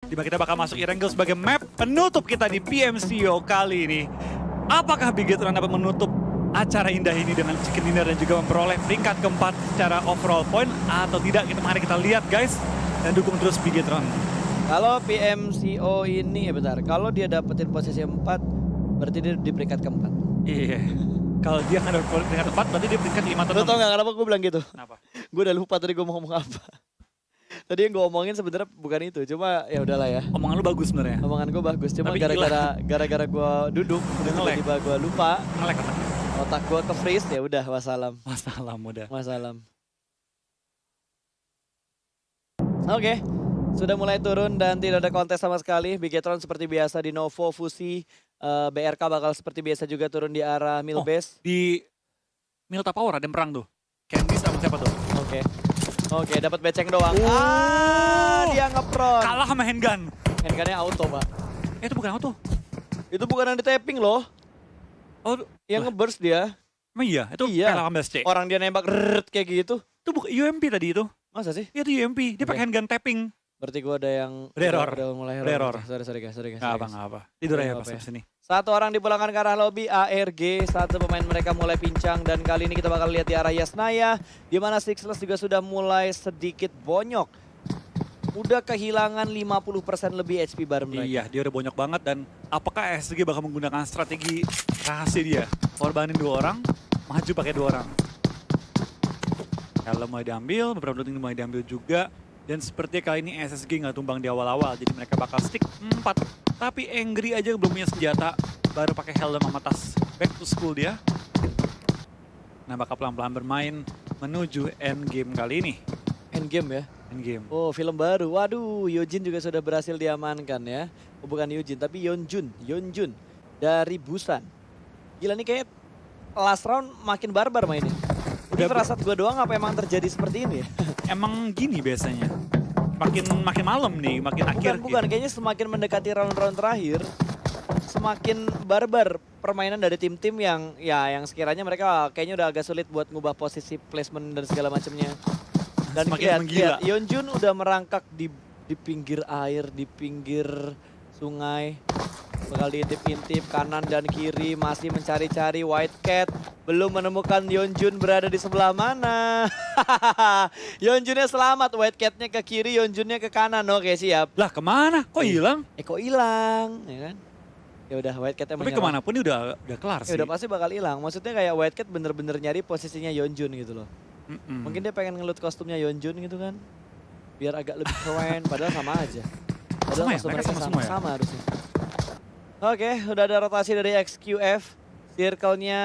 Dimana kita bakal masuk Erangel sebagai map penutup kita di PMCO kali ini. Apakah Bigetron dapat menutup acara indah ini dengan chicken dinner dan juga memperoleh peringkat keempat secara overall point atau tidak? Mari kita lihat guys, dan dukung terus Bigetron. Kalau PMCO ini, ya bentar, kalau dia dapetin posisi 4, berarti dia di peringkat keempat. Iya. Kalau dia nggak dapat peringkat keempat, berarti dia peringkat 5 atau 6. Lo tau gak kenapa gue bilang gitu? Kenapa? Gue udah lupa tadi gue mau ngomong apa. Tadi yang gue omongin sebenarnya bukan itu, cuma ya udahlah ya. Omongan lu bagus sebenarnya. Omongan gue bagus, cuma Tapi gara-gara gue duduk, udah nge-lag. tiba-tiba gue lupa, Nge-lag kan? otak gue ke-freeze, ya udah wassalam. Masalah muda. Wassalam. Oke, sudah mulai turun dan tidak ada kontes sama sekali. Bigetron seperti biasa di Novo, Fusi, BRK bakal seperti biasa juga turun di arah Milbase. Di Milta Power ada yang perang tuh. Candy sama siapa tuh? Oke, dapat beceng doang. Dia ngepron. Kalah sama handgun. Handgunnya auto, Pak. Itu bukan auto. Itu bukan yang di tapping loh. Oh, Yang ngeburst dia. emang iya? Itu Iya. P18C. Orang dia nembak rrrt kayak gitu. Itu bukan UMP tadi itu. Masa sih? Iya itu UMP. Dia pakai handgun tapping. Berarti gua ada yang Error. udah mulai Error. Sorry guys. Nggak apa. Tidur aja Nggak pas apa ya. sini. Satu orang dipulangkan ke arah lobby ARG, satu pemain mereka mulai pincang dan kali ini kita bakal lihat di arah Yasnaya di mana Sixless juga sudah mulai sedikit bonyok. Udah kehilangan 50% lebih HP bareng mereka. Iya, dia udah bonyok banget dan apakah SG bakal menggunakan strategi rahasia dia? Korbanin 2 orang, maju pakai 2 orang. Helm mulai diambil, beberapa looting mulai diambil juga. Dan sepertinya kali ini SSG nggak tumbang di awal-awal, jadi mereka bakal stick 4. Tapi Angry aja belum punya senjata, baru pakai helm sama tas. Back to school dia. Nah bakal pelan-pelan bermain menuju endgame kali ini. Endgame ya. Endgame. Oh, film baru. Waduh, Yojin juga sudah berhasil diamankan ya. Oh, bukan Yojin, tapi Yeonjun dari Busan. Gila nih kayak last round makin barbar mainnya. Ini Udah firasat gue doang apa emang terjadi seperti ini ya? Emang gini biasanya. Makin malam nih, makin akhir. Bukan, kayaknya semakin mendekati round-round terakhir, semakin barbar permainan dari tim-tim yang sekiranya mereka kayaknya udah agak sulit buat ngubah posisi placement dan segala macamnya. Dan Semakin menggila. lihat Yeonjun udah merangkak di pinggir air, di pinggir sungai. Bakal diintip-intip kanan dan kiri, masih mencari-cari White Cat. Belum menemukan Yeonjun berada di sebelah mana. Yeonjunnya selamat, White Cat-nya ke kiri, Yeonjunnya ke kanan. Oke, siap. Lah kemana? Kok hilang? Kok hilang, ya kan? Ya udah, White Cat-nya Tapi menyerang. kemana pun ini udah kelar Ya sih. udah pasti bakal hilang. Maksudnya kayak White Cat bener-bener nyari posisinya Yeonjun gitu loh. Mungkin dia pengen ngelut kostumnya Yeonjun gitu kan. Biar agak lebih keren, padahal sama aja. Padahal Sama ya? kostum Mereka mereka sama semua ya? sama harusnya. Oke, udah ada rotasi dari XQF. Circle-nya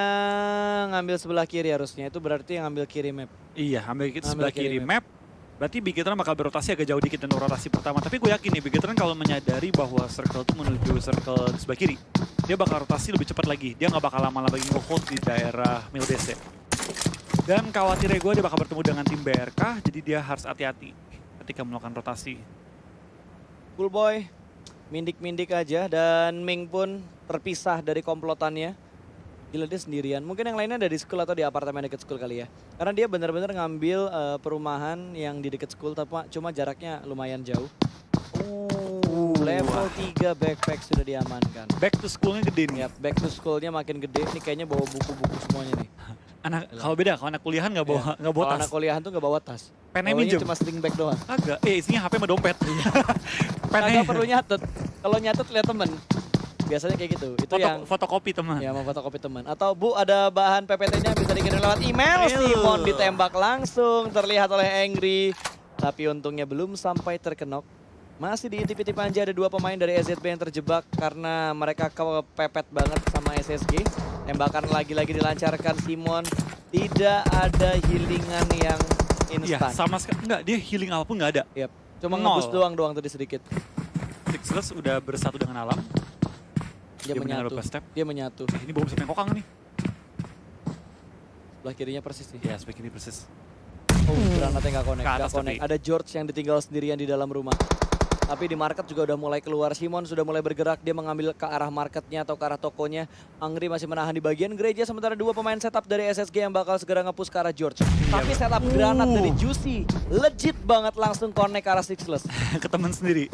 ngambil sebelah kiri harusnya. Itu berarti yang ngambil kiri map. Iya, ambil kita sebelah kiri kiri map. Berarti Bigetron bakal berotasi agak jauh dikit dan rotasi pertama. Tapi gue yakin nih, Bigetron kalau menyadari bahwa circle itu menuju circle di sebelah kiri, dia bakal rotasi lebih cepat lagi. Dia nggak bakal lama lagi nge-hold di daerah Milbase. Dan khawatirnya gue dia bakal bertemu dengan tim BRK, jadi dia harus hati-hati ketika melakukan rotasi. Cool boy, mindik-mindik aja dan Ming pun terpisah dari komplotannya. Gila dia sendirian. Mungkin yang lainnya ada di school atau di apartemen dekat school kali ya. Karena dia benar-benar ngambil perumahan yang di dekat school tapi cuma jaraknya lumayan jauh. Level 3 backpack sudah diamankan. Back to school-nya gede nih. Ya, back to school-nya makin gede. Ini kayaknya bawa buku-buku semuanya nih. Kalau beda, kalau anak kuliahan nggak bawa Kalau tas. anak kuliahan tuh nggak bawa tas. Pennya Bawanya minjem. cuma sling bag doang. Agak, isinya HP sama dompet. Nggak perlu nyatet. Kalau nyatet lihat temen. Biasanya kayak gitu. Itu yang Fotokopi teman. ya mau fotokopi teman. Atau Bu ada bahan PPT-nya bisa dikirim lewat email. Simon ditembak langsung terlihat oleh Angry. Tapi untungnya belum sampai terkenok. Masih diintip-intip aja ada 2 pemain dari EZB yang terjebak karena mereka kepepet banget sama SSG. Tembakan lagi-lagi dilancarkan Simon. Tidak ada healingan yang Iya, instan. sama sekali. Enggak, dia healing apapun nggak ada. Yap. Cuma Nol. ngebus doang tadi sedikit. Sixless udah bersatu dengan alam. Dia mendengar menyatu. beberapa step. Dia menyatu. Ini bom siapa yang kokang nih? Sebelah kirinya persis nih. Ya, sebaik ini persis. Oh, granatnya nggak connect, Ke nggak atas connect. tapi. Ada George yang ditinggal sendirian di dalam rumah. Tapi di market juga udah mulai keluar. Simon sudah mulai bergerak, dia mengambil ke arah marketnya atau ke arah tokonya. Angry masih menahan di bagian gereja, sementara 2 pemain setup dari SSG yang bakal segera nge-push ke arah George. Tapi setup granat dari Juicy, legit banget langsung connect ke arah Sixless. Ke teman sendiri.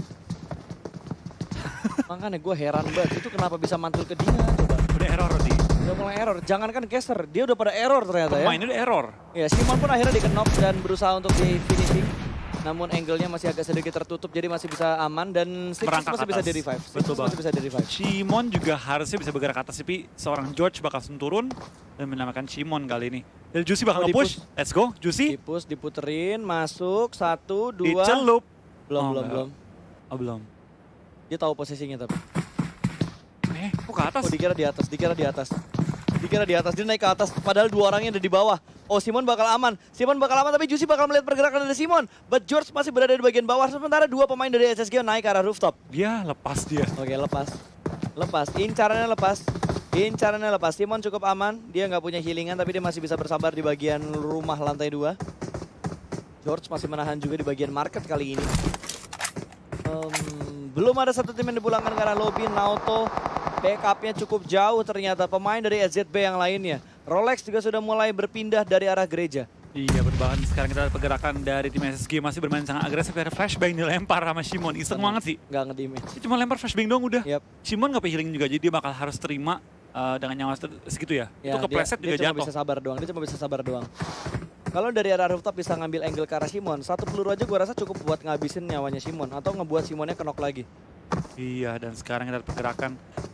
Makanya gue heran banget, itu kenapa bisa mantul ke dia coba. Udah error di. Udah mulai error, jangankan caster, dia udah pada error ternyata ya. Pemainnya udah error. Ya, Simon pun akhirnya dikenok dan berusaha untuk di finishing. Namun angle-nya masih agak sedikit tertutup, jadi masih bisa aman dan Sixers Merangkak masih bisa atas. di-revive. Betul Sixers banget. masih bisa di-revive. Shimon juga harusnya bisa bergerak ke atas, tapi seorang George bakal langsung turun dan menamakan Shimon kali ini. Dan Juicy bakal Oh, nge-push. Let's go, Juicy. Dipus, diputerin, masuk, 1, 2. Dicelup. Belum, Oh, belum, enggak. belum. Oh, belum. Dia tahu posisinya tapi. Kok ke atas? Oh, dikira di atas, dikira di atas. Dikira di atas, dia naik ke atas, padahal dua orangnya ada di bawah. Oh, Simon bakal aman. Simon bakal aman, tapi Juicy bakal melihat pergerakan dari Simon. But George masih berada di bagian bawah, sementara dua pemain dari SSG naik ke arah rooftop. Dia lepas dia. Oke, lepas. Lepas, incarannya lepas. Incarannya lepas, Simon cukup aman. Dia nggak punya healingan, tapi dia masih bisa bersabar di bagian rumah lantai 2. George masih menahan juga di bagian market kali ini. Belum ada satu tim yang dipulangkan ke arah lobby. Naoto backupnya cukup jauh ternyata. Pemain dari SZB yang lainnya. Rolex juga sudah mulai berpindah dari arah gereja. Iya, berbahan sekarang kita lihat pergerakan dari tim SSG masih bermain sangat agresif. Ada flashbang dilempar sama Shimon. Iseng banget sih. Nggak nge-damage. Dia cuma lempar flashbang doang udah. Yap. Shimon nggak healing juga, jadi dia bakal harus terima dengan nyawa segitu ya. Ya, Itu kepleset dia juga cuma jatuh. bisa sabar doang. Dia cuma bisa sabar doang. Kalau dari arah rooftop bisa ngambil angle ke arah Simon, satu peluru aja gua rasa cukup buat ngabisin nyawanya Simon atau ngebuat Simonnya kenok lagi. Iya, dan sekarang kita lihat pergerakan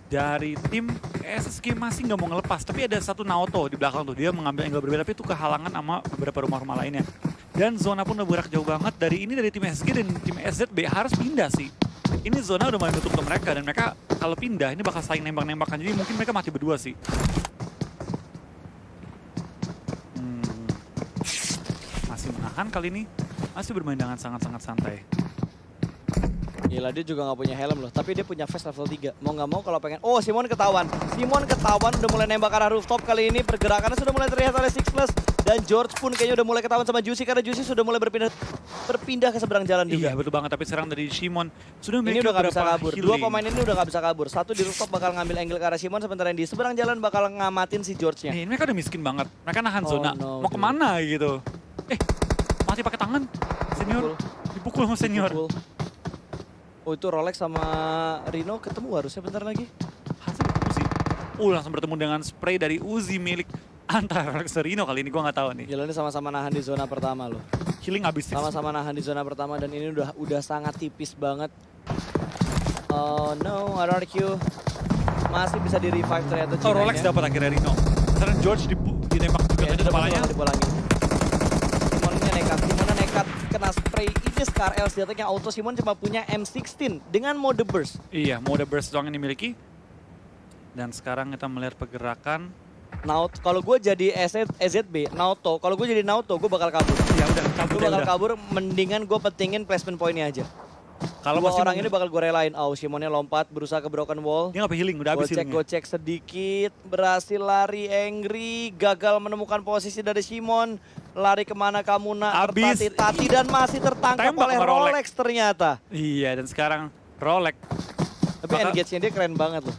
dari tim SSG masih nggak mau ngelepas. Tapi ada satu Naoto di belakang tuh, dia mengambil angle berbeda, tapi itu kehalangan sama beberapa rumah-rumah lainnya. Dan zona pun udah bergerak jauh banget. Dari tim SSG dan tim SZB harus pindah sih. Ini zona udah mulai nutup ke mereka, dan mereka kalau pindah ini bakal saling nembak-nembakan. Jadi mungkin mereka mati berdua sih. Masih menahan kali ini, masih bermain dengan sangat-sangat santai. Gila, dia juga nggak punya helm loh, tapi dia punya vest level 3. Mau nggak mau kalau pengen, oh Simon ketahuan. Simon ketahuan udah mulai nembak ke arah rooftop kali ini. Pergerakannya sudah mulai terlihat oleh Sixless. Dan George pun kayaknya udah mulai ketahuan sama Juicy, karena Juicy sudah mulai berpindah ke seberang jalan juga. Iya, betul banget, tapi serang dari Shimon sudah Ini memiliki udah nggak bisa beberapa kabur. healing. Dua pemain ini udah nggak bisa kabur. Satu di rooftop bakal ngambil angle ke arah Simon, sementara yang di seberang jalan bakal ngamatin si George-nya. Nih, mereka udah miskin banget. Mereka nahan Oh, zona. no, Mau dude. kemana gitu. Mati pakai tangan. Senior. Dipukul sama senior. Dipukul. Oh, itu Rolex sama Rino ketemu harusnya bentar lagi. Hasil Uzi. Langsung bertemu dengan spray dari Uzi milik antara Rolex dan Rino kali ini. Gue nggak tahu nih. Gila, ini sama-sama nahan di zona pertama loh. Healing habis. Sama-sama nahan di zona pertama dan ini udah sangat tipis banget. Oh no, RRQ masih bisa di revive ternyata. Oh, Rolex dapat akhirnya Rino. Sekarang George ditembak juga tadi kepalanya. Simonnya nekat kena spray. Ini Scar L senjatanya auto. Simon cuma punya M16 dengan mode burst. Iya, mode burst doang yang dimiliki. Dan sekarang kita melihat pergerakan. Naoto, kalau gue jadi SZB, Naoto, kalau gue jadi Naoto, gue bakal kabur. Ya udah, kabur Gue ya bakal udah. kabur, mendingan gue pentingin placement point-nya aja. Kalau Dua masih orang ini bakal gue relain. Oh, Simonnya lompat, berusaha ke broken wall. dia nggak healing, udah habis healingnya. Gocek sedikit, berhasil lari Angry, gagal menemukan posisi dari Simon. Lari kemana kamu nak, Abis. tertati-tati dan masih tertangkap Tembak oleh sama Rolex. Rolex ternyata. Iya, dan sekarang Rolex. Tapi Bakal- engage-nya dia keren banget loh.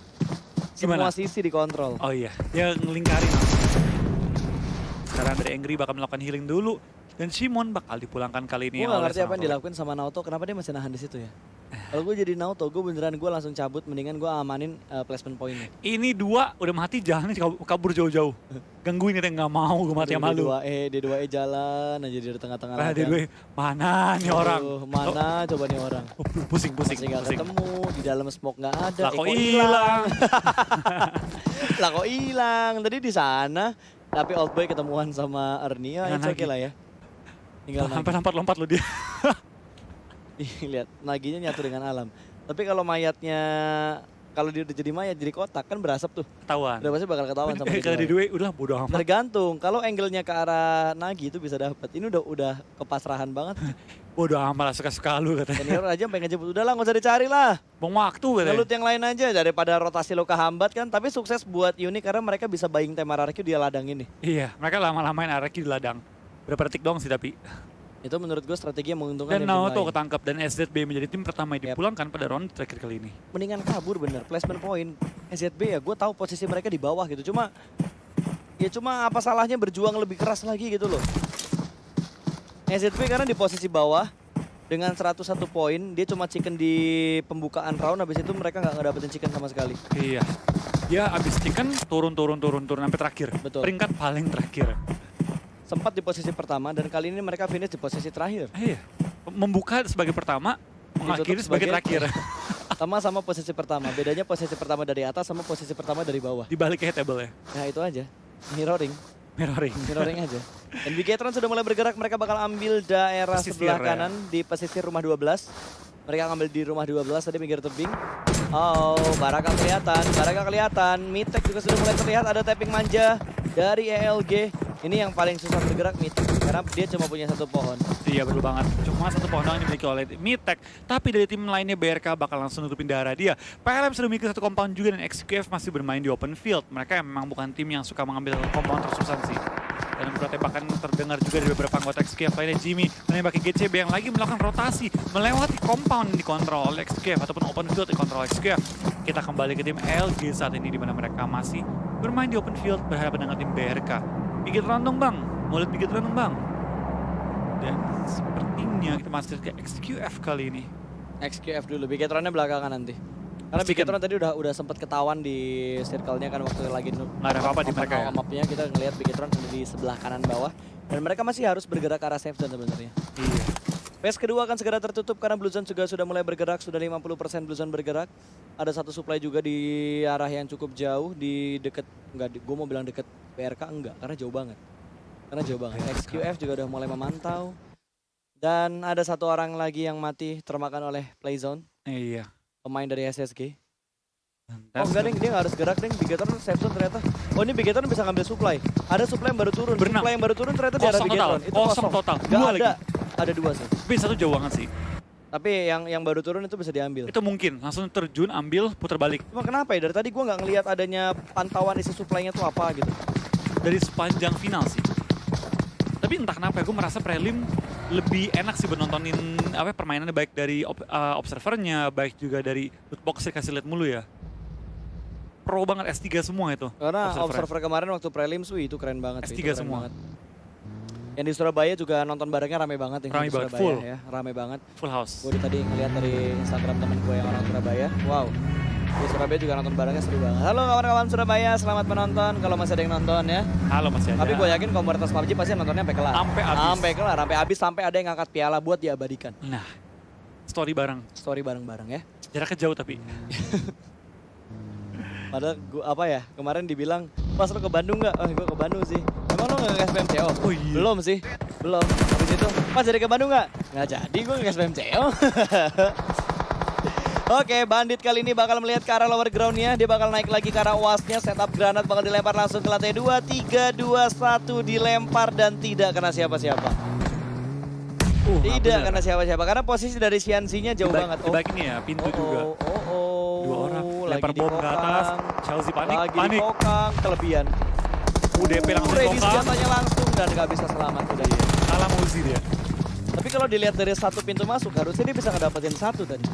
Gimana? Semua sisi dikontrol. Oh iya, dia ngelingkarin. Sekarang dari Angry bakal melakukan healing dulu. Dan Shimon bakal dipulangkan kali ini Gue gak oleh ngerti apa yang seorang dilakuin sama Naoto, kenapa dia masih nahan di situ ya? Kalau gue jadi Naoto, gue beneran gue langsung cabut, mendingan gue amanin placement point-nya. Ini dua udah mati jalannya kabur jauh-jauh. Gangguin kita nggak mau, gue mati sama lu. D2E jalan aja di tengah-tengah Nah, ladang. dia mana nih orang? Aduh, mana coba nih orang? Oh, pusing. Masih gak ketemu, di dalam smoke gak ada. Lah kok kok hilang? Lah kok hilang? Tadi di sana, tapi Old Boy ketemuan sama Ernia, Jangan it's okay lagi. lah ya. Tinggal Sampai Nagi. lompat-lompat lo dia. Lihat, Naginya nyatu dengan alam. Tapi kalau mayatnya, kalau dia udah jadi mayat, jadi kotak, kan berasap tuh. Ketahuan. Udah pasti bakal ketahuan sama Kalau di dia. dua udah bodo amat. Tergantung, kalau angle-nya ke arah Nagi itu bisa dapat. Ini udah kepasrahan banget. Bodo amat lah, suka-suka lu katanya. Senior aja pengen jemput, udah lah nggak usah dicari lah. Buang waktu katanya. Ngelut yang lain aja daripada rotasi lo kehambat kan. Tapi sukses buat Uni karena mereka bisa buying tema RRQ dia ladang ini. Iya, mereka lama-lamain Araki di ladang. Berapa detik doang sih tapi. Itu menurut gue strategi yang menguntungkan Dan dari tim Naoto lain. ketangkap dan SZB menjadi tim pertama yang Yap. dipulangkan pada round terakhir kali ini. Mendingan kabur bener, placement point. SZB ya gue tahu posisi mereka di bawah gitu. Cuma apa salahnya berjuang lebih keras lagi gitu loh. SZB karena di posisi bawah, dengan 101 poin, dia cuma chicken di pembukaan round, habis itu mereka nggak ngedapetin chicken sama sekali. Iya. Dia abis chicken turun sampai terakhir. Betul. Peringkat paling terakhir. Sempat di posisi pertama dan kali ini mereka finish di posisi terakhir. Iya. Membuka sebagai pertama, mengakhiri sebagai terakhir. Sama-sama posisi pertama, bedanya posisi pertama dari atas sama posisi pertama dari bawah. Di balik table ya. Nah itu aja, mirroring Mirroring. aja. Dan Bigetron sudah mulai bergerak, mereka bakal ambil daerah Pesisir, sebelah ya. kanan di pesisir rumah 12. Mereka ngambil di rumah 12 tadi pinggir tebing. Oh, Baraka kelihatan. Mitek juga sudah mulai terlihat, ada tapping manja dari ELG. Ini yang paling susah bergerak Mitek karena dia cuma punya satu pohon. Iya betul banget. Cuma satu pohon doang yang dimiliki oleh Mitek. Tapi dari tim lainnya BRK bakal langsung nutupin daerah dia. PLM sudah memiliki satu compound juga dan XQF masih bermain di open field. Mereka memang bukan tim yang suka mengambil compound terus-terusan sih. Dan beberapa tembakan terdengar juga dari beberapa anggota XQF lainnya. Jimmy menembaki GCB yang lagi melakukan rotasi melewati compound yang dikontrol oleh XQF ataupun open field dikontrol oleh XQF. Kita kembali ke tim LG saat ini di mana mereka masih bermain di open field berhadapan dengan tim BRK. Bigetron dong bang, mau lihat Bigetron dong bang. Dan sepertinya kita masih ke XQF kali ini. XQF dulu, Bigetronnya belakangan nanti. Karena Pastikan. Bigetron tadi udah sempat ketahuan di circle-nya kan waktu lagi Nggak ada apa-apa di mereka ya. mapnya kita ngelihat Bigetron ada di sebelah kanan bawah dan mereka masih harus bergerak ke arah safe zone sebenarnya. Iya. Phase kedua akan segera tertutup karena Blue Zone juga sudah mulai bergerak, sudah 50% Blue Zone bergerak. Ada satu supply juga di arah yang cukup jauh di deket, gue mau bilang deket PRK enggak, karena jauh banget. XQF juga udah mulai memantau. Dan ada satu orang lagi yang mati termakan oleh Playzone, Iya. pemain dari SSG. Dan Oh enggak deng, dia nggak harus gerak deng, Bigetron safe zone ternyata. Oh ini Bigetron bisa ngambil supply. Ada supply yang baru turun, Berenang. supply yang baru turun ternyata di arah Kosong Bigetron. total, Itu kosong total. Nggak Dua ada, lagi. ada dua sih. Tapi satu jauh banget sih. Tapi yang baru turun itu bisa diambil. Itu mungkin langsung terjun, ambil, putar balik. Cuma kenapa ya? Dari tadi gue nggak ngelihat adanya pantauan isi supply-nya tuh apa gitu. Dari sepanjang final sih. Tapi entah kenapa ya, gue merasa prelim lebih enak sih nontonin permainannya, baik dari observernya, baik juga dari loot box dikasih lihat mulu ya. Pro banget S3 semua itu. Karena observer. observer kemarin waktu prelims, wih itu keren banget. S3 itu keren semua. banget. Yang di Surabaya juga nonton barengnya rame banget. Yang Rame di banget, Surabaya, full. ya, rame banget. Full house. Gue tadi ngeliat dari Instagram temen gue yang orang Surabaya. Wow, di Surabaya juga nonton barengnya seru banget. Halo kawan-kawan Surabaya, selamat menonton. Kalau masih ada yang nonton ya. Halo masih aja. Tapi gue yakin komunitas PUBG pasti nontonnya sampai kelar. Sampai habis. Sampai kelar, sampai habis, sampai ada yang ngangkat piala buat diabadikan. Nah, story bareng. Story bareng-bareng ya. Jaraknya jauh tapi. Padahal gua apa ya, kemarin dibilang, "Pas lo ke Bandung nggak?" Oh, gue ke Bandung sih. Emang lo nggak nge PMCO? Oh iya. Belum sih, belum. Habis itu, "Pas jadi ke Bandung nggak?" Nggak jadi, gue nge PMCO. Oke, Bandit kali ini bakal melihat ke arah lower ground-nya. Dia bakal naik lagi ke arah UAS-nya. Setup granat bakal dilempar langsung ke lantai 2. 3, 2, 1 dilempar dan tidak kena siapa-siapa. Tidak kena siapa-siapa karena posisi dari Siansi-nya jauh banget. Di baik ini ya, pintu juga. Dua orang, lempar lagi bom ke atas. dikokang. Chelsea panik, Lagi panik. dikokang, kelebihan. UDP langsung Ready dikokang. senjatanya langsung dan nggak bisa selamat udah. Kalah Uzi dia. Tapi kalau dilihat dari satu pintu masuk harusnya dia bisa ngedapetin satu tadi.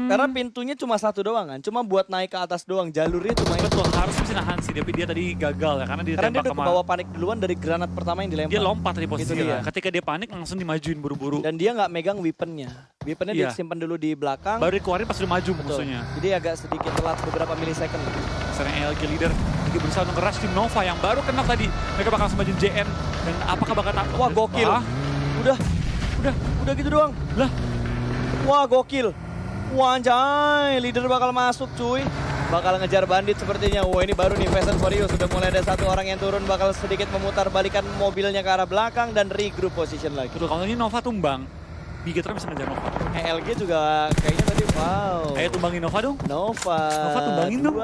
Karena pintunya cuma satu doang kan, cuma buat naik ke atas doang, jalurnya cuma itu. betul harus bisa nahan sih, tapi dia tadi gagal ya karena dia Karena dia tembak udah kebawa panik duluan dari granat pertama yang dilempar. dia lompat dari posisi Itu lah. dia. Ketika dia panik langsung dimajuin buru-buru. Dan dia nggak megang weaponnya. Weaponnya Iya. disimpan dulu di belakang. Baru dikeluarin pas udah maju Betul. musuhnya. Jadi agak sedikit telat beberapa milisecond. Sekarang LG leader lagi berusaha untuk nge-rush tim Nova yang baru kena tadi. Mereka bakal langsung majuin JN dan apakah bakal Wah gokil. Ah, Udah gitu doang. lah. Wah gokil. Wah anjay, leader bakal masuk cuy. Bakal ngejar bandit sepertinya. Wah ini baru nih Fast and Furious. Sudah mulai ada satu orang yang turun, bakal sedikit memutar balikan mobilnya ke arah belakang dan regroup position lagi. Betul, kalau ini Nova tumbang, Bigetron bisa ngejar Nova. ELG juga kayaknya tadi wow. Ayo tumbangin Nova dong. Nova. Nova tumbangin dong.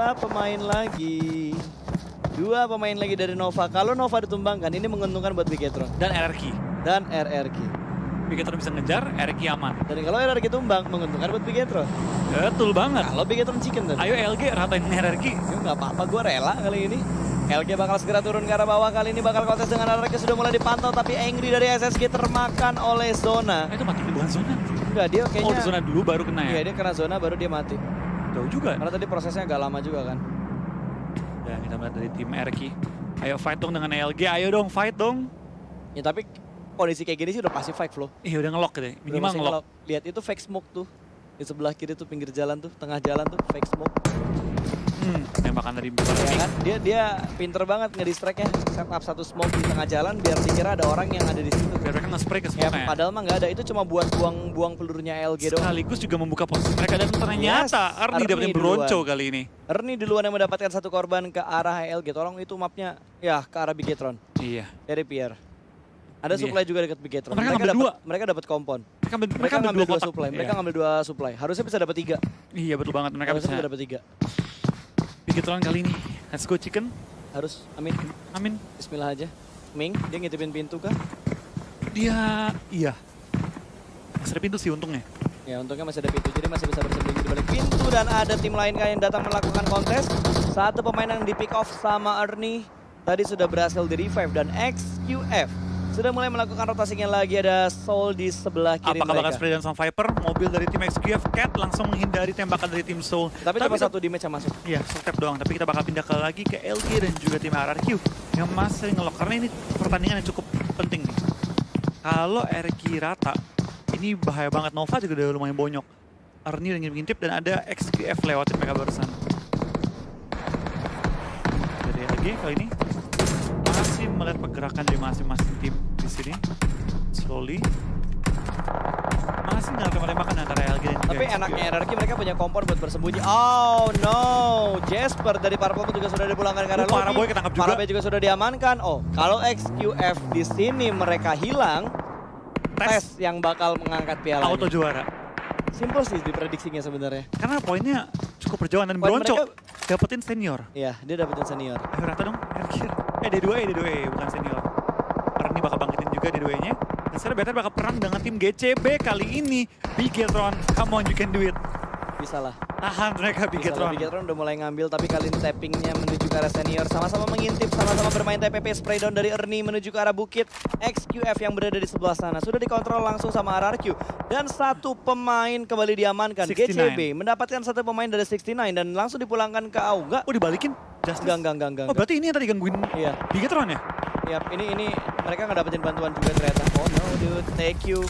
Dua pemain lagi dari Nova. Kalau Nova ditumbangkan ini menguntungkan buat Bigetron Dan RRQ. dan RRQ. Bigetron bisa ngejar, RRQ aman. Dan kalau RRQ tumbang menguntungkan buat Bigetron. Betul banget. Kalau Bigetron chicken tadi. Ayo LG ratain RRQ. Ya nggak apa-apa, gue rela kali ini. LG bakal segera turun ke arah bawah, kali ini bakal kontes dengan RRQ sudah mulai dipantau, tapi Angry dari SSG termakan oleh zona. Itu mati duluan zona. Enggak, dia kayaknya. Oh, di zona dulu baru kena Iya, ya. dia kena zona baru dia mati. Jauh juga. Karena tadi prosesnya agak lama juga kan. Dan kita melihat dari tim RRQ. Ayo fight dong dengan LG, ayo dong fight dong. Ya tapi kondisi kayak gini sih udah pasti fight flow. Iya udah ngelock gitu ya, Udah minimal pasti ngelock. ngelock. Lihat itu fake smoke tuh. Di sebelah kiri tuh pinggir jalan tuh, tengah jalan tuh fake smoke. Tembakan dari Ya kan? Dia pinter banget ngedistract-nya. Set up satu smoke di tengah jalan biar dikira ada orang yang ada di situ. biar mereka nge-spray ke Ya, semuanya. padahal mah nggak ada, itu cuma buat buang pelurunya LG doang. Sekaligus juga membuka posisi mereka dan ternyata Yes, Arni dapetin Arni Bronco duluan. kali ini. Ernie duluan yang mendapatkan satu korban ke arah LG. Tolong itu mapnya ya ke arah Bigetron Iya. dari Pierre. Ada Iya. supply juga dekat Bigetron. Oh, mereka ngambil dua. Mereka dapat kompon. Mereka ngambil dua kotak. supply. Mereka Iya. ngambil dua supply. Harusnya bisa dapat 3. Iya betul banget, mereka Harusnya bisa bisa dapat 3. Bigetron kali ini. Let's go chicken. Harus. Amin. Amin. Bismillah aja. Ming, dia ngintipin pintu kah? Dia, iya. Masih ada pintu sih untungnya. Ya untungnya masih ada pintu, jadi masih bisa bersembunyi di balik pintu. Dan ada tim lain kah yang datang melakukan kontes. Satu pemain yang di pick off sama Ernie tadi sudah berhasil di revive. Dan XQF sudah mulai melakukan rotasinya lagi. Ada Soul di sebelah kiri Apakah bakal mereka. spray dan sama Viper? Mobil dari tim XQF Cat langsung menghindari tembakan dari tim Soul. Tapi cuma satu damage yang masuk. Iya, step doang. Tapi kita bakal pindah lagi ke LG dan juga tim RRQ yang masih ngelock. Karena ini pertandingan yang cukup penting nih. Kalau RRQ rata, ini bahaya banget. Nova juga udah lumayan bonyok. Arni udah ngintip dan ada XQF lewatin mereka barusan. Dari LG kali ini masih melihat pergerakan dari masing-masing tim di sini. Slowly. Masih nggak tembakan antara LG dan juga Tapi XQF. enaknya RRQ mereka punya kompor buat bersembunyi. Oh no, Jasper dari Purple Moon juga sudah dipulangkan ke arah lobby. Paraboy ketangkap juga. Paraboy juga sudah diamankan. Oh, kalau XQF di sini mereka hilang, tes yang bakal mengangkat piala. Auto juara. Simple sih diprediksinya sebenarnya. Karena poinnya cukup perjuangan dan Poin Bronco mereka- dapetin senior. Iya, dia dapetin senior. Ayo rata dong, akhir. D2E, bukan senior. Arni bakal bangkitin juga D2E-nya. Dan sekarang Better bakal perang dengan tim GCB kali ini. Bigetron, come on you can do it. Bisa lah. Tahan mereka Bigetron. Bigetron udah mulai ngambil, tapi kali ini tappingnya menuju ke arah senior. Sama-sama mengintip, sama-sama bermain TPP spray down dari Ernie menuju ke arah bukit. XQF yang berada di sebelah sana sudah dikontrol langsung sama RRQ. Dan satu pemain kembali diamankan. 69. GCB mendapatkan satu pemain dari 69 dan langsung dipulangkan ke Auga. Oh dibalikin? Justice? Enggak. Oh berarti ini yang tadi gangguin Iya. Bigetron ya? Yap, ini mereka nggak dapetin bantuan juga ternyata. Oh no dude, take you.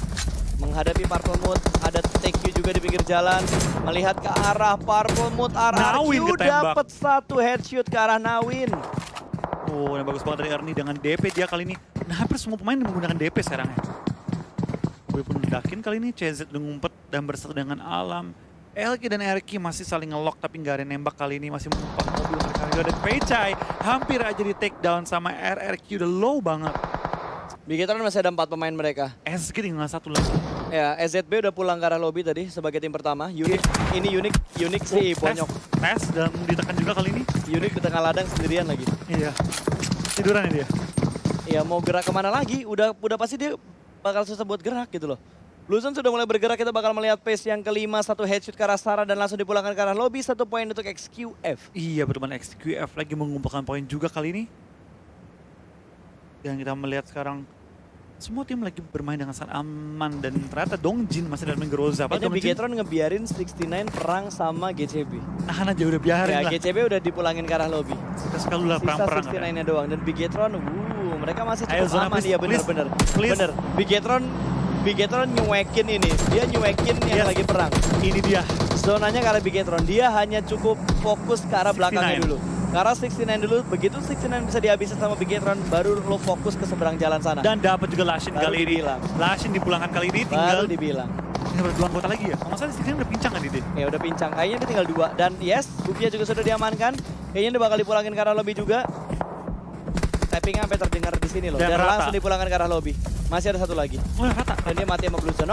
Menghadapi Purple Mood, ada take you juga di pinggir jalan. Melihat ke arah Purple Mood, Nawin RRQ ketembak. dapat satu headshot ke arah Nawin. Oh yang bagus banget dari Ernie dengan DP dia kali ini. Nah hampir semua pemain menggunakan DP sekarang ya. Gue pun ledakin kali ini, CZ udah ngumpet dan bersatu dengan alam. LG dan RQ masih saling ngelock tapi nggak ada nembak kali ini, masih mengumpat mobil mereka. Dan Pecai hampir aja di take down sama RRQ, udah low banget. Bigetron masih ada 4 pemain mereka. SG tinggal satu lagi. Ya, EZB udah pulang ke arah lobby tadi sebagai tim pertama. Ini unik sih, bonyok. Tes dan ditekan juga kali ini. Unik di tengah ladang sendirian lagi. Iya. Tiduran ya dia. Ya mau gerak kemana lagi? Udah pasti dia bakal susah buat gerak gitu loh. Luzon sudah mulai bergerak, kita bakal melihat pace yang kelima, satu headshot ke arah Sarah dan langsung dipulangkan ke arah lobby, 1 poin untuk XQF. Iya betul banget, XQF lagi mengumpulkan poin juga kali ini. Dan kita melihat sekarang semua tim lagi bermain dengan sangat aman dan ternyata Dongjin masih dalam Groza. Kayaknya Bigetron ngebiarin 69 perang sama GCB. Nahan aja udah biarin Ya lah. GCB udah dipulangin ke arah lobby. Kita sekali lah Sisa perang-perang. 69-nya doang dan Bigetron, mereka masih Ayo, cukup Zona, aman. please, Iya please, bener. please. Bener. Bigetron nyuekin ini. Dia nyuekin yang Yes. lagi perang. Ini dia. Zonanya ke arah Bigetron. Dia hanya cukup fokus ke arah belakangnya 69. dulu. Ke arah 69 dulu. Begitu 69 bisa dihabisin sama Bigetron, baru lo fokus ke seberang jalan sana. Dan dapat juga Lashin Baru kali ini. dibilang. Lashin dipulangkan kali ini Baru tinggal dibilang. berdua anggota lagi ya. Kalau nggak salah di sini udah pincang kan dia. Ya udah pincang. Kayaknya dia tinggal 2. Dan yes, Bupia juga sudah diamankan. Kayaknya dia bakal dipulangin ke arah lobby juga. Tappingnya sampai terdengar di sini loh. Dan Dan rata. langsung dipulangkan ke arah lobby. Masih ada satu lagi. Oh rata. Dan dia mati sama Blue Zone.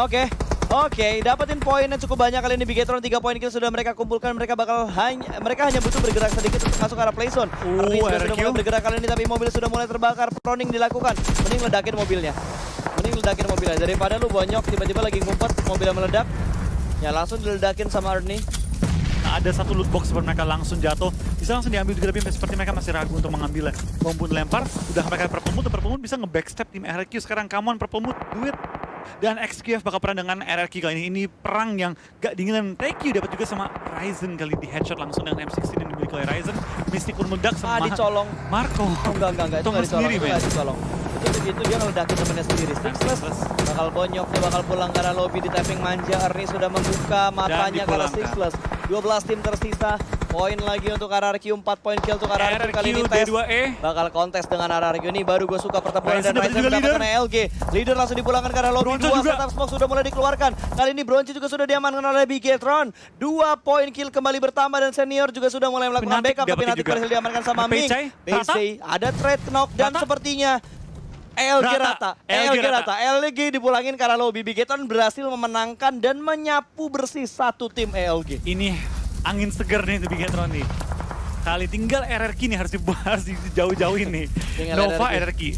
Oke, dapetin poinnya cukup banyak kali ini. Bigetron 3 poin kill sudah mereka kumpulkan. Mereka hanya butuh bergerak sedikit untuk masuk ke arah play zone. Ernie juga sudah RRQ. mulai bergerak kali ini, tapi mobil sudah mulai terbakar. Proning dilakukan. Mending ledakin mobilnya. Daripada lu bonyok tiba-tiba lagi ngumpet, mobilnya meledak. Ya langsung diledakin sama Ernie. Nah, ada satu loot box seperti mereka langsung jatuh. Bisa langsung diambil juga tapi seperti mereka masih ragu untuk mengambilnya. Bom pun lempar. Udah mereka Purple Moon bisa nge-backstep tim RRQ. Sekarang come on Purple Moon, do it. Dan XQF bakal perang dengan RRQ kali ini. Ini perang yang gak dingin. Thank you dapat juga sama Ryzen kali di headshot langsung dengan M16 yang dimiliki oleh Ryzen. Mystic pun meledak sama Dicolong. Marco. Oh, enggak. Itu Tunggu nggak dicolong. sendiri, Itu men. nggak dicolong. Itu itu dia ngeledakin temennya sendiri. Sixless bakal bonyok, dia bakal pulang ke arah lobby di tapping manja. Ernie sudah membuka matanya ke arah Sixless. 12 tim tersisa. Poin lagi untuk RRQ, 4 poin kill untuk RRQ kali ini. Tes D2E bakal kontes dengan RRQ ini. Baru gue suka pertempuran dan Ryzen Ryzen dapat juga mendapatkan LG. Leader langsung dipulangkan ke arah lobby. Bronco 2 juga. setup smoke sudah mulai dikeluarkan. Kali ini Bronchi juga sudah diamankan oleh Bigetron. 2 poin kill kembali bertambah dan Senior juga sudah mulai melakukan Fnatic backup. Tapi dapetin nanti juga. berhasil diamankan sama Ming. Peicai, Peicai ada trade knock dan Rata. sepertinya LG Rata. rata. LG dipulangin ke arah lobby. Bigetron berhasil memenangkan dan menyapu bersih satu tim ELG. ini angin segar nih untuk Bigetron nih. Kali tinggal RRQ nih harus dijauh-jauhin nih. Tinggal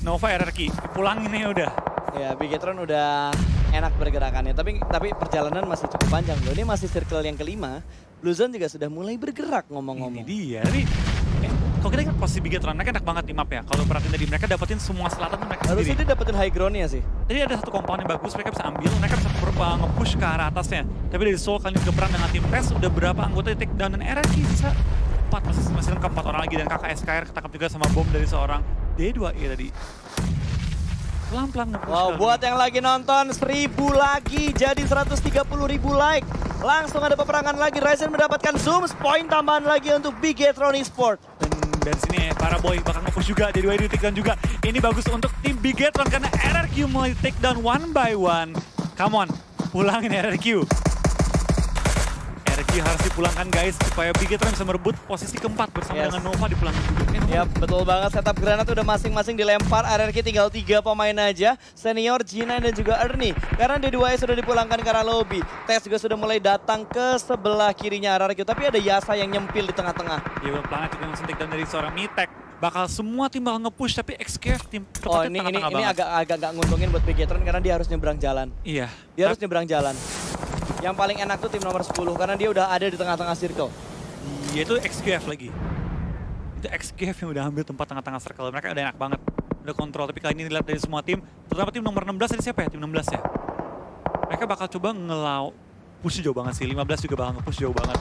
Nova RRQ. Pulangin nih udah. Ya, Bigetron udah enak bergerakannya, tapi perjalanan masih cukup panjang loh. Ini masih circle yang kelima. Blue Zone juga sudah mulai bergerak Ini ngomong-ngomong. dia. Tapi kalau kita kan posisi Bigetron, mereka enak banget di map ya. Kalau perhatiin tadi, mereka dapetin semua selatan tuh mereka Harusnya sendiri. dia dapetin high ground-nya sih. Jadi ada satu komponen yang bagus, mereka bisa ambil, mereka bisa nge-push ke arah atasnya. Tapi dari Soul kali ini juga perang dengan tim PES, udah berapa anggota di take down dan RRQ bisa 4, masih lengkap 4 orang lagi. Dan kakak SKR ketangkap juga sama bom dari seorang D2E tadi. Pelan-pelan nge-push. Wow, kali buat ini. yang lagi nonton 1000 lagi jadi 130.000 like. Langsung ada peperangan lagi. Ryzen mendapatkan Zooms, poin tambahan lagi untuk Bigetron Esport. Dan dari sini para boy bakal nge-push juga, D2E di take down juga. Ini bagus untuk tim Bigetron karena RRQ mulai take down one by one. Come on, pulangin RRQ. RRQ harus dipulangkan guys, supaya Bigetron bisa merebut posisi keempat bersama Yes. dengan Nova dipulangin juga. Yap, betul banget. Setup granat udah masing-masing dilempar. RRQ tinggal 3 pemain aja. Senior, G9 dan juga Ernie. Karena D2E sudah dipulangkan ke arah lobby. Tes juga sudah mulai datang ke sebelah kirinya RRQ. Tapi ada Yasa yang nyempil di tengah-tengah. Ya udah planet juga langsung take down dari seorang Mitek. Bakal semua tim bakal nge-push, tapi XKF tim Oh, tepatnya ini tengah-tengah banget. agak gak nguntungin buat Bigetron karena dia harus nyebrang jalan. Iya. Dia harus nyebrang jalan. Yang paling enak tuh tim nomor 10 karena dia udah ada di tengah-tengah circle. Iya itu XQF lagi. Itu XQF yang udah ambil tempat tengah-tengah circle. Mereka udah enak banget. Udah kontrol. Tapi kali ini dilihat dari semua tim. Terutama tim nomor 16 tadi siapa ya? Tim 16 ya? Mereka bakal coba push jauh banget sih. 15 juga bakal nge-push jauh banget.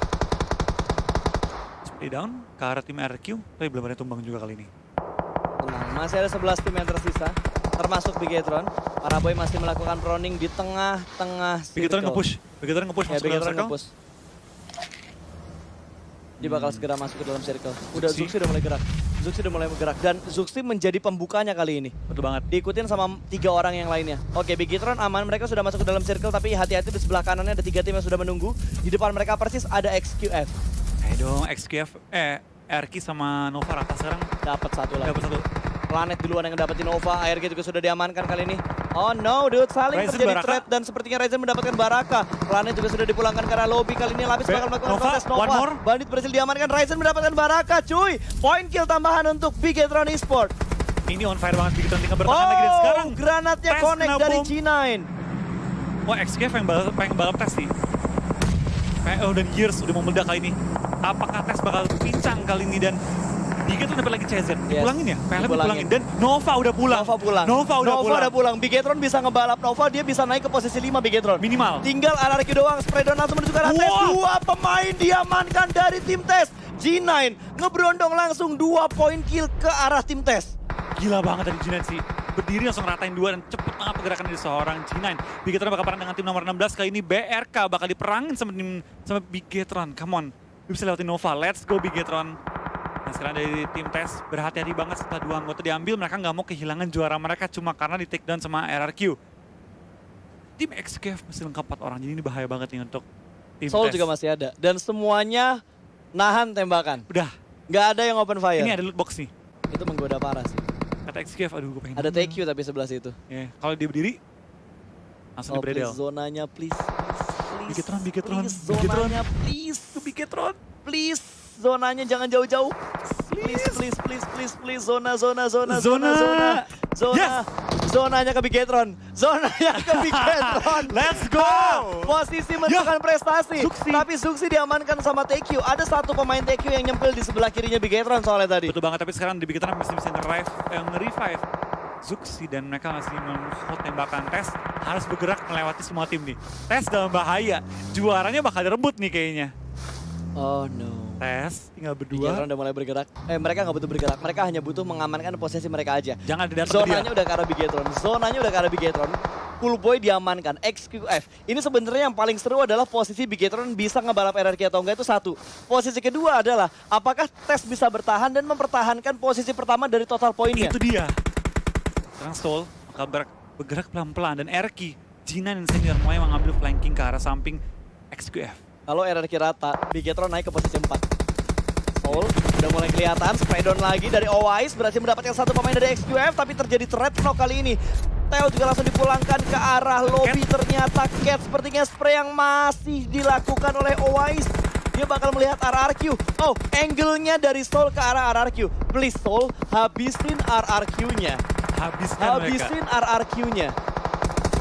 Spray down ke arah tim RQ. Tapi belum ada tumbang juga kali ini. Tenang, masih ada 11 tim yang tersisa. Termasuk Bigetron. Para boy masih melakukan proning di tengah-tengah circle. Bigetron nge-push. Bigetron nge-push Ya, masuk ke dalam Bigetron circle. nge-push. Dia bakal segera masuk ke dalam circle. Udah Zuxi udah mulai gerak. Zuxi udah mulai bergerak. Dan Zuxi menjadi pembukanya kali ini. Betul banget. Diikutin sama 3 orang yang lainnya. Oke, Bigetron aman. Mereka sudah masuk ke dalam circle. Tapi hati-hati di sebelah kanannya ada 3 tim yang sudah menunggu. Di depan mereka persis ada XQF. Ayo dong XQF. RQ sama Nova rata sekarang. Dapat satu lagi. Dapat satu. Planet duluan yang dapetin Nova. ARG juga sudah diamankan kali ini. Oh no, dude, saling Ryzen terjadi Baraka. threat dan sepertinya Ryzen mendapatkan Baraka. Planet juga sudah dipulangkan ke arah lobby. Kali ini Lapis bakal melakukan Nova, kontes one more. Bandit berhasil diamankan. Ryzen mendapatkan Baraka, cuy. Poin kill tambahan untuk Bigetron Esport. Ini on fire banget Bigetron tinggal bertahan lagi dan sekarang. Granatnya Tes connect kena dari bom. G9. Wah XQF pengen balap tes sih. Dan Gears udah mau meledak kali ini. Apakah tes bakal pincang kali ini dan Bigetron dapat lagi CZ. Dipulangin ya? PLM dipulangin. Dan Nova udah pulang. Nova pulang. Nova udah pulang. Bigetron bisa ngebalap Nova, dia bisa naik ke posisi 5 Bigetron. Minimal. Tinggal RRQ doang, spray down langsung menuju ke arah tes. Wah. 2 pemain diamankan dari tim tes. G9 ngeberondong langsung 2 poin kill ke arah tim tes. Gila banget tadi G9 sih. Berdiri langsung ratain 2 dan cepet banget pergerakan dari seorang G9. Bigetron bakal perang dengan tim nomor 16. Kali ini BRK bakal diperangin sama Bigetron. Come on. Lu bisa lewatin Nova. Let's go Bigetron. Nah sekarang dari tim tes berhati-hati banget setelah 2 anggota diambil. Mereka nggak mau kehilangan juara mereka cuma karena di take down sama RRQ. Tim XKF masih lengkap 4 orang. Jadi ini bahaya banget nih untuk tim Soul tes. juga masih ada. Dan semuanya nahan tembakan. Udah. Nggak ada yang open fire. Ini ada loot box nih. Itu menggoda parah sih. Kata XKF, aduh gue pengen. Ada TQ tapi sebelah situ. Ya, kalau dia berdiri langsung di please, bredel. zonanya please. Bigetron. Please, zonanya please. Bigetron. Please, zonanya jangan jauh-jauh. Please, zona. Yes. Zonanya ke Bigetron. Zonanya ke Bigetron. Let's go. Posisi menentukan prestasi. Zuxi. Tapi Zuxi diamankan sama TQ. Ada satu pemain TQ yang nyempil di sebelah kirinya Bigetron soalnya tadi. Betul banget, tapi sekarang di Bigetron masih bisa nge-revive Zuxi dan mereka masih meng-hold tembakan. Tes harus bergerak melewati semua tim nih. Tes dalam bahaya. Juaranya bakal direbut nih kayaknya. Oh no. Tes, tinggal Bigetron berdua. udah mulai bergerak. Mereka nggak butuh bergerak. Mereka hanya butuh mengamankan posisi mereka aja. Jangan datang ke dia. Zonanya udah ke arah Bigetron. Zonanya udah ke arah Bigetron. Coolboy diamankan. XQF. Ini sebenarnya yang paling seru adalah posisi Bigetron bisa ngebalap RRQ atau enggak itu satu. Posisi kedua adalah apakah Tes bisa bertahan dan mempertahankan posisi pertama dari total poinnya. Itu dia. Sekarang Soul bakal bergerak pelan-pelan dan Erki, Jinan dan Senior mulai mengambil flanking ke arah samping XQF. Kalau RRQ rata, Bigetron naik ke posisi 4. Soul udah mulai kelihatan, spray down lagi dari Owais, berhasil mendapatkan satu pemain dari XQF, tapi terjadi threat knock kali ini. Theo juga langsung dipulangkan ke arah lobby, ternyata Cat sepertinya spray yang masih dilakukan oleh Owais. Dia bakal melihat RRQ. Oh, angle-nya dari Soul ke arah RRQ. Please Soul, habisin RRQ-nya. Habisin RRQ-nya.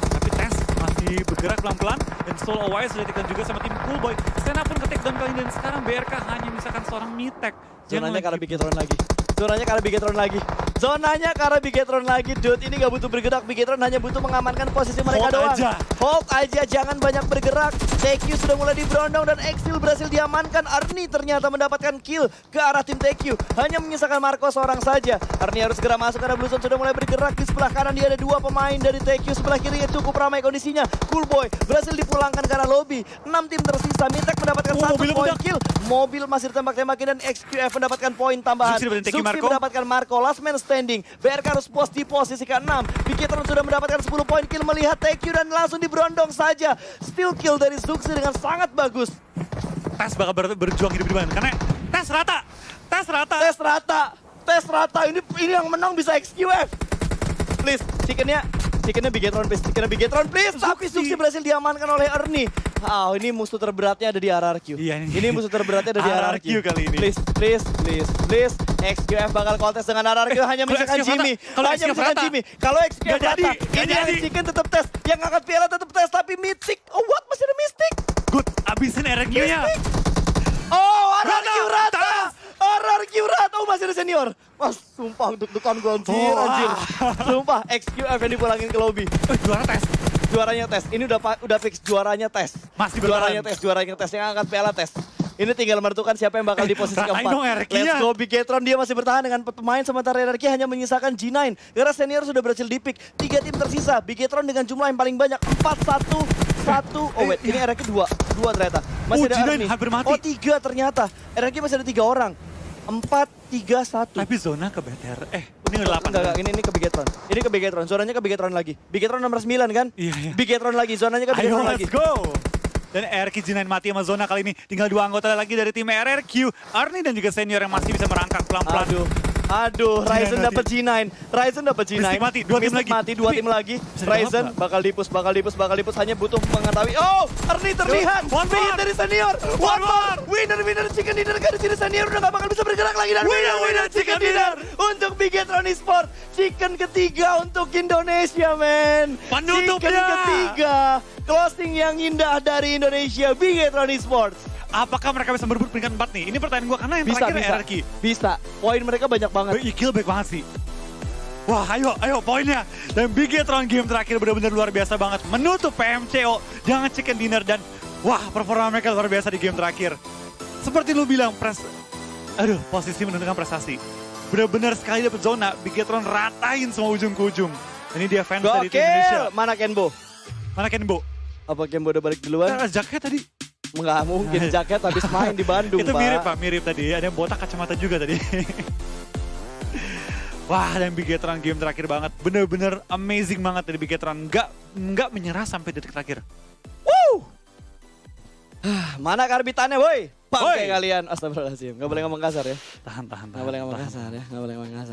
Tapi Tes masih bergerak pelan-pelan dan Soul Owais sudah ditekan juga sama tim Coolboy. Stena pun ke takedown kali ini dan sekarang BRK hanya misalkan seorang Mitek. Zonanya ke arah Bigetron lagi. Zonanya ke arah Bigetron lagi. Zonanya ke arah Bigetron lagi, dude. Ini gak butuh bergerak. Bigetron hanya butuh mengamankan posisi mereka Hold doang. aja. Hold aja, jangan banyak bergerak. TQ sudah mulai diberondong dan Exil berhasil diamankan. Arni ternyata mendapatkan kill ke arah tim TQ. Hanya menyisakan Marco seorang saja. Arni harus segera masuk karena Bluezone sudah mulai bergerak. Di sebelah kanan dia ada dua pemain dari TQ. Sebelah kirinya cukup ramai kondisinya. Coolboy berhasil dipulangkan ke arah lobby. 6 tim tersisa. Mitek mendapatkan satu mobil poin meledak. kill. Mobil masih ditembak-tembakin dan XQF mendapatkan poin tambahan. Zuxi dapetin TQ Zuxi Marco. mendapatkan Marco, last man standing. BRK harus puas di posisi ke-6. Bigetron sudah mendapatkan 10 poin kill melihat TQ dan langsung diberondong saja. Steal kill dari Zuxi dengan sangat bagus. Tes bakal berjuang hidup-hidupan karena Tes rata. Tes rata. Ini yang menang bisa XQF. Please, chickennya Bigetron please. Tapi Zuxi berhasil diamankan oleh Ernie. Ini musuh terberatnya ada di RRQ. Iya, ini musuh terberatnya ada di RRQ. RRQ kali ini. Please. XQF bakal kontes dengan RRQ hanya Kalau misalkan XQF Jimmy. rata, kalau Hanya XQF misalkan rata. Jimmy. Kalau XQF Nggak jadi, rata, nggak ini yang jadi. Chicken tetap tes. Yang angkat piala tetap tes. Tapi Mythic. Oh what? Masih ada Mystic. Good, abisin RRQ-nya. Oh RRQ Rata. rata. RRQ rata. Oh masih ada senior. Mas sumpah deg-degan gue anjir. Sumpah XQF yang dipulangin ke lobby. Juara Tes. Juaranya Tes. Ini udah fix juaranya Tes. Masih juaranya bertahan. Tes yang angkat piala Tes. Ini tinggal menentukan siapa yang bakal di posisi ratain keempat. dong RRQ-nya. Let's go Bigetron, dia masih bertahan dengan pemain sementara RRQ hanya menyisakan G9. Karena senior sudah berhasil di-pick. 3 tim tersisa. Bigetron dengan jumlah yang paling banyak 4-1-1. Oh wait, ini RRQ 2 ternyata. Masih ada G9 Army. hampir mati. Oh 3 ternyata. RRQ masih ada 3 orang. 4-3-1. Tapi zona ke BTR. Ini udah 8. Enggak, ini ke Bigetron. Ini ke Bigetron, zonanya ke Bigetron lagi. Bigetron nomor 9 kan? Iya. Bigetron lagi, zonanya ke Ayo Bigetron lagi. let's go. Dan RRQ G9 mati sama zona kali ini. Tinggal 2 anggota lagi dari tim RRQ. Arni dan juga senior yang masih bisa merangkak pelan-pelan. Aduh, Ryzen dapat G9. Ryzen dapat G9. Mystic mati, 2 tim Mystic lagi. mati, 2 tim lagi. Bisa Ryzen dijawab bakal dipus. Hanya butuh mengetahui. Oh, Ernie terlihat. One Speed more. dari senior. One more. Winner chicken dinner dari sini senior udah gak bakal bisa bergerak lagi dan winner chicken dinner untuk Bigetron Esports. Chicken ketiga untuk Indonesia, men. Penutupnya. Chicken ketiga. Closing yang indah dari Indonesia, Bigetron Esports. Apakah mereka bisa berebut peringkat 4 nih? Ini pertanyaan gue karena yang terakhir RRQ. Bisa. Poin mereka banyak banget. Kill baik banget sih. Wah, ayo poinnya. Dan Bigetron game terakhir benar-benar luar biasa banget. Menutup PMCO dengan chicken dinner dan wah, performa mereka luar biasa di game terakhir. Seperti lu bilang, posisi menentukan prestasi. Benar-benar sekali dapat zona, Bigetron ratain semua ujung ke ujung. Ini dia fans dari tim Indonesia. Mana Kenbo? Mana Kenbo? Apa Kenbo udah balik duluan? Jaket tadi. Nggak mungkin jaket habis main di Bandung, Itu Pak. mirip Pak, mirip tadi. Ada yang botak kacamata juga tadi. Wah, dan Bigetron game terakhir banget. Bener-bener amazing banget dari Bigetron. Nggak menyerah sampai detik terakhir. Mana karbitannya, boy? Pakai Woi. kalian. Astagfirullahaladzim. Nggak boleh ngomong kasar ya. Tahan. Nggak boleh ngomong kasar ya. Nggak boleh ngomong kasar.